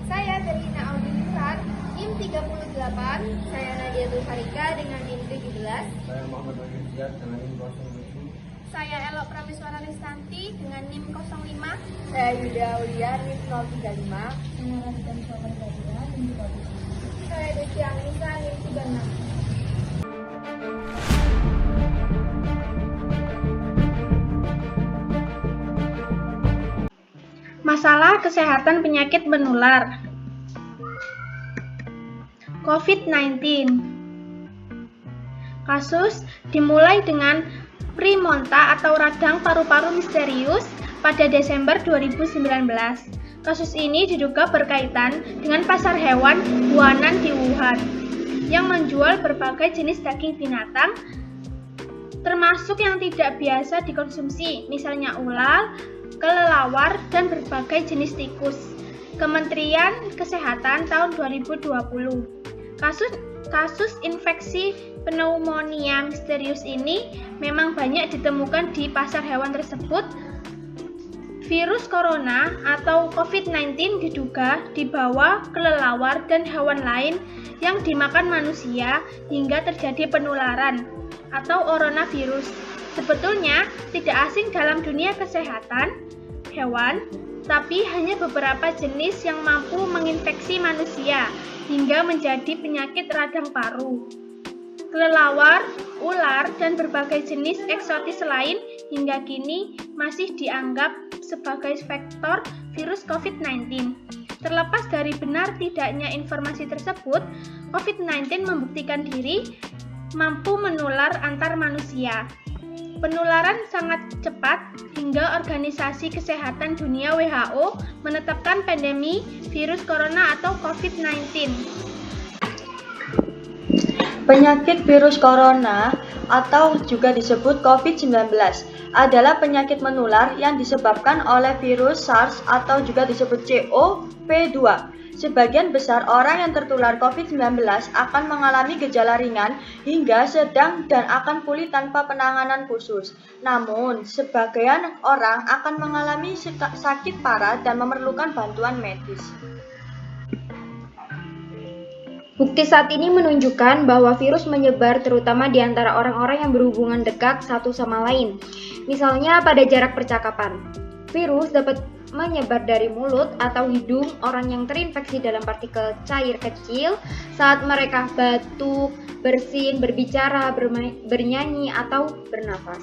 Saya Berlina Audiuran, NIM 38, saya Nadia Harika dengan NIM 17. Saya Muhammad Wahid dengan NIM 07. Saya Elok Prameswara Listanti dengan NIM 05. Saya Yuda Aulia, NIM 035. Saya Radita Miswaka Gadira, NIM 37. Saya Desi Anissa, NIM 36. Masalah kesehatan penyakit menular. COVID-19. Kasus dimulai dengan primonta atau radang paru-paru misterius pada Desember 2019. Kasus ini diduga berkaitan dengan pasar hewan buanan di Wuhan yang menjual berbagai jenis daging binatang termasuk yang tidak biasa dikonsumsi, misalnya ular, kelelawar, dan berbagai jenis tikus. Kementerian Kesehatan tahun 2020. Kasus infeksi pneumonia misterius ini memang banyak ditemukan di pasar hewan tersebut. Virus corona atau COVID-19 diduga dibawa kelelawar dan hewan lain yang dimakan manusia hingga terjadi penularan atau coronavirus. Sebetulnya tidak asing dalam dunia kesehatan hewan, tapi hanya beberapa jenis yang mampu menginfeksi manusia hingga menjadi penyakit radang paru. Kelelawar, ular, dan berbagai jenis eksotis lain hingga kini masih dianggap sebagai vektor virus COVID-19. Terlepas dari benar tidaknya informasi tersebut, COVID-19 membuktikan diri mampu menular antar manusia. Penularan sangat cepat hingga Organisasi Kesehatan Dunia WHO menetapkan pandemi virus corona atau COVID-19. Penyakit virus corona atau juga disebut COVID-19 adalah penyakit menular yang disebabkan oleh virus SARS atau juga disebut CoV-2. Sebagian besar orang yang tertular COVID-19 akan mengalami gejala ringan hingga sedang dan akan pulih tanpa penanganan khusus. Namun, sebagian orang akan mengalami sakit parah dan memerlukan bantuan medis. Bukti saat ini menunjukkan bahwa virus menyebar terutama di antara orang-orang yang berhubungan dekat satu sama lain. Misalnya pada jarak percakapan. Virus dapat menyebar dari mulut atau hidung orang yang terinfeksi dalam partikel cair kecil saat mereka batuk, bersin, berbicara, bernyanyi, atau bernafas.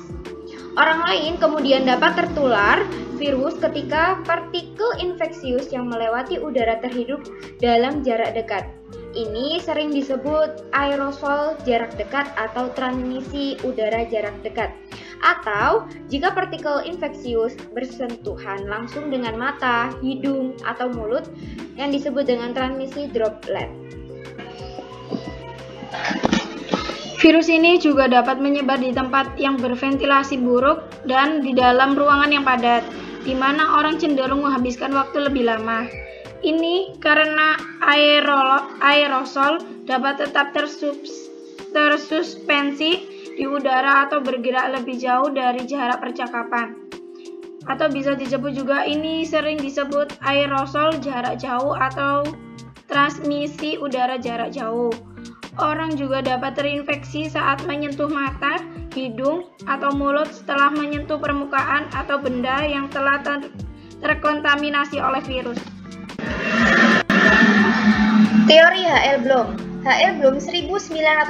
Orang lain kemudian dapat tertular virus ketika partikel infeksius yang melewati udara terhirup dalam jarak dekat. Ini sering disebut aerosol jarak dekat atau transmisi udara jarak dekat. Atau jika partikel infeksius bersentuhan langsung dengan mata, hidung, atau mulut yang disebut dengan transmisi droplet. Virus ini juga dapat menyebar di tempat yang berventilasi buruk dan di dalam ruangan yang padat, di mana orang cenderung menghabiskan waktu lebih lama. Ini karena aerosol dapat tetap tersuspensi di udara atau bergerak lebih jauh dari jarak percakapan. Atau bisa disebut juga ini sering disebut aerosol jarak jauh atau transmisi udara jarak jauh. Orang juga dapat terinfeksi saat menyentuh mata, hidung, atau mulut setelah menyentuh permukaan atau benda yang telah terkontaminasi oleh virus. Teori H.L. Bloom. H.L. Bloom 1980,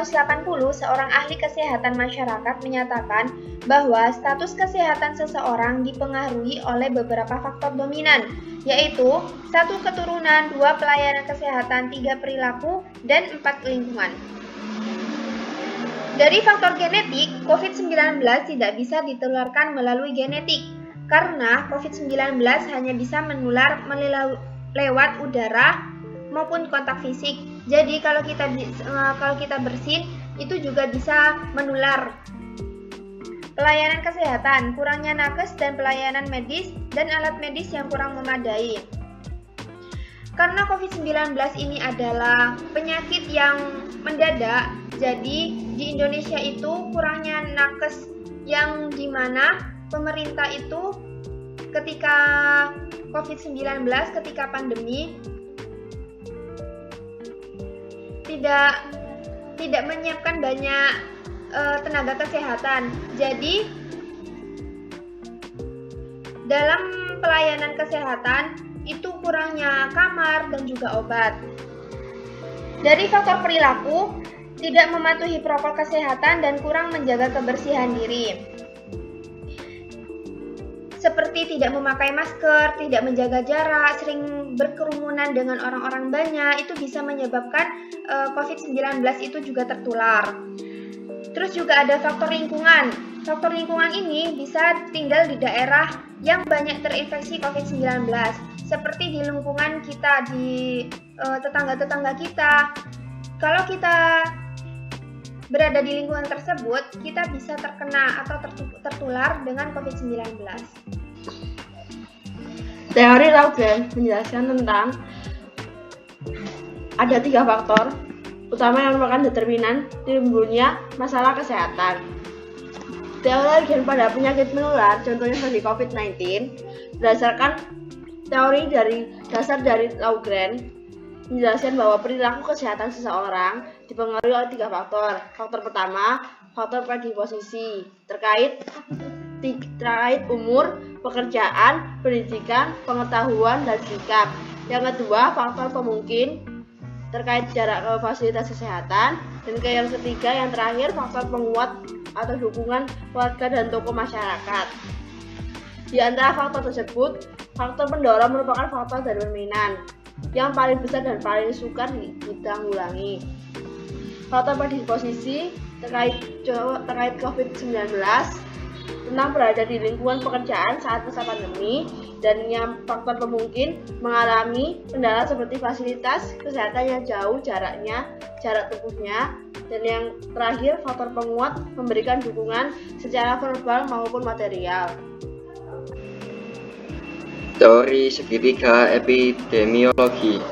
seorang ahli kesehatan masyarakat, menyatakan bahwa status kesehatan seseorang dipengaruhi oleh beberapa faktor dominan, yaitu 1. Keturunan, 2. Pelayanan kesehatan, 3. Perilaku, dan 4. Lingkungan. Dari faktor genetik, COVID-19 tidak bisa ditularkan melalui genetik, karena COVID-19 hanya bisa menular lewat udara maupun kontak fisik. Jadi kalau kita bersin itu juga bisa menular. Pelayanan kesehatan, kurangnya nakes dan pelayanan medis dan alat medis yang kurang memadai. Karena COVID-19 ini adalah penyakit yang mendadak, jadi di Indonesia itu kurangnya nakes yang dimana pemerintah itu ketika COVID-19, ketika pandemi, tidak menyiapkan banyak tenaga kesehatan. Jadi dalam pelayanan kesehatan itu kurangnya kamar dan juga obat. Dari faktor perilaku, tidak mematuhi protokol kesehatan dan kurang menjaga kebersihan diri. Seperti tidak memakai masker, tidak menjaga jarak, sering berkerumunan dengan orang-orang banyak, itu bisa menyebabkan COVID-19 itu juga tertular. Terus juga ada faktor lingkungan. Faktor lingkungan ini bisa tinggal di daerah yang banyak terinfeksi COVID-19. Seperti di lingkungan kita, di tetangga-tetangga kita. Kalau kita berada di lingkungan tersebut, kita bisa terkena atau tertular dengan COVID-19. Teori Laugren menjelaskan tentang ada 3 faktor utama yang merupakan determinan timbulnya masalah kesehatan. Teori Laugren pada penyakit menular, contohnya seperti COVID-19, berdasarkan teori dasar dari Laugren menjelaskan bahwa perilaku kesehatan seseorang dipengaruhi oleh 3 faktor. Faktor pertama, faktor predisposisi terkait umur, pekerjaan, pendidikan, pengetahuan, dan sikap. Yang kedua, faktor pemungkin terkait jarak ke fasilitas kesehatan. Dan yang ketiga, yang terakhir, faktor penguat atau dukungan keluarga dan tokoh masyarakat. Di antara faktor tersebut, faktor pendorong merupakan faktor determinan yang paling besar dan paling sukar ditanggulangi. Faktor predisposisi terkait COVID-19 tentang berada di lingkungan pekerjaan saat masa pandemi, dan yang faktor pemungkin mengalami kendala seperti fasilitas kesehatan yang jauh jarak tempuhnya, dan yang terakhir faktor penguat memberikan dukungan secara verbal maupun material. Teori segitiga epidemiologi.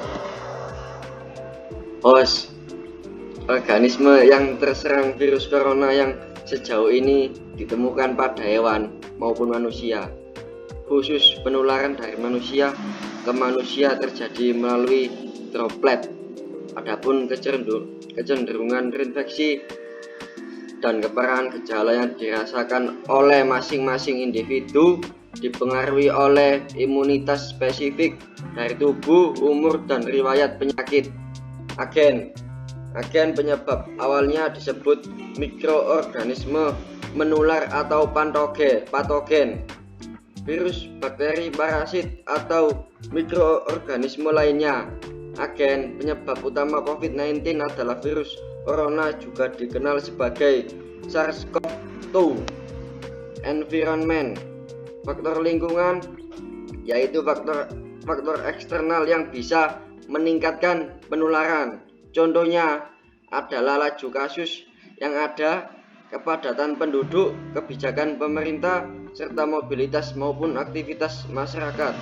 Host, organisme yang terserang virus corona yang sejauh ini ditemukan pada hewan maupun manusia. Khusus penularan dari manusia ke manusia terjadi melalui droplet. Adapun kecenderungan terinfeksi dan keparahan gejala yang dirasakan oleh masing-masing individu dipengaruhi oleh imunitas spesifik dari tubuh, umur, dan riwayat penyakit. Agen penyebab awalnya disebut mikroorganisme menular atau patogen, virus, bakteri, parasit, atau mikroorganisme lainnya. Agen penyebab utama COVID-19 adalah virus corona, juga dikenal sebagai SARS-CoV-2. Environment, faktor lingkungan, yaitu faktor eksternal yang bisa meningkatkan penularan. Contohnya adalah laju kasus yang ada, kepadatan penduduk, kebijakan pemerintah, serta mobilitas maupun aktivitas masyarakat.